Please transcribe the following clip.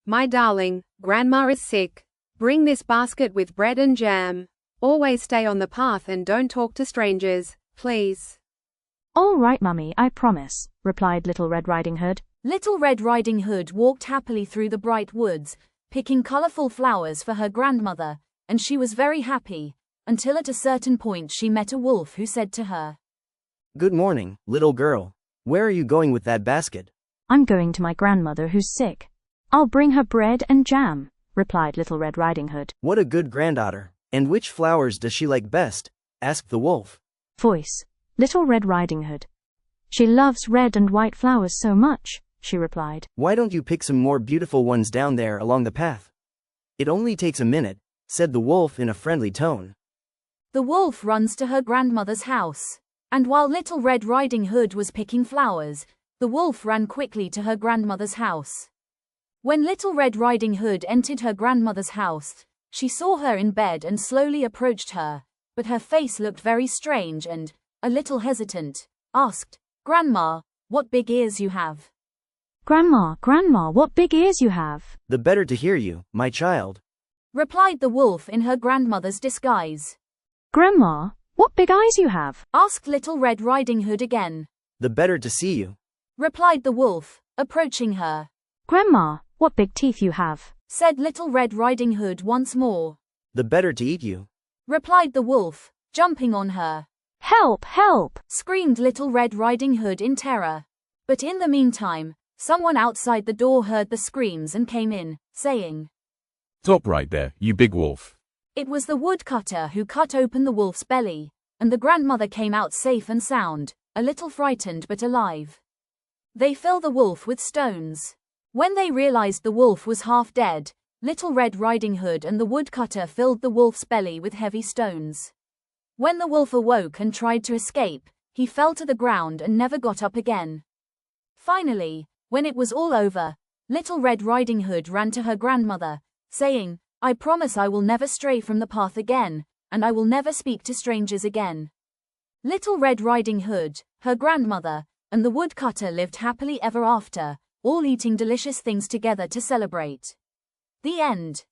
My darling, Grandma is sick. Bring this basket with bread and jam. Always stay on the path and don't talk to strangers, please. All right, Mummy, I promise, replied Little Red Riding Hood. Little Red Riding Hood walked happily through the bright woods, picking colorful flowers for her grandmother, and she was very happy, until at a certain point she met a wolf who said to her, "Good morning, little girl. Where are you going with that basket?" I'm going to my grandmother who's sick. I'll bring her bread and jam, replied Little Red Riding Hood. "What a good granddaughter. And which flowers does she like best?" asked the wolf. Voice. Little Red Riding Hood. She loves red and white flowers so much, she replied. "Why don't you pick some more beautiful ones down there along the path? It only takes a minute," said the wolf in a friendly tone. The wolf runs to her grandmother's house. And while Little Red Riding Hood was picking flowers, the wolf ran quickly to her grandmother's house. When Little Red Riding Hood entered her grandmother's house, she saw her in bed and slowly approached her, but her face looked very strange and, a little hesitant, asked, "Grandma, what big ears you have." Grandma, what big ears you have, "The better to hear you, my child," replied the wolf in her grandmother's disguise. Grandma, what big eyes you have, Asked Little Red Riding Hood again. "The better to see you," Replied the wolf, approaching her. Grandma, what big teeth you have, Said Little Red Riding Hood once more. "The better to eat you," Replied the wolf, jumping on her. Help, help, Screamed Little Red Riding Hood in terror. But in the meantime, someone outside the door heard the screams and came in, saying, "Stop right there, you big wolf." It was the woodcutter who cut open the wolf's belly, and the grandmother came out safe and sound, a little frightened but alive. They fill the wolf with stones. When they realized the wolf was half dead, Little Red Riding Hood and the woodcutter filled the wolf's belly with heavy stones. When the wolf awoke and tried to escape, he fell to the ground and never got up again. Finally, when it was all over, Little Red Riding Hood ran to her grandmother, saying, "I promise I will never stray from the path again, and I will never speak to strangers again." Little Red Riding Hood, her grandmother, and the woodcutter lived happily ever after, all eating delicious things together to celebrate. The end.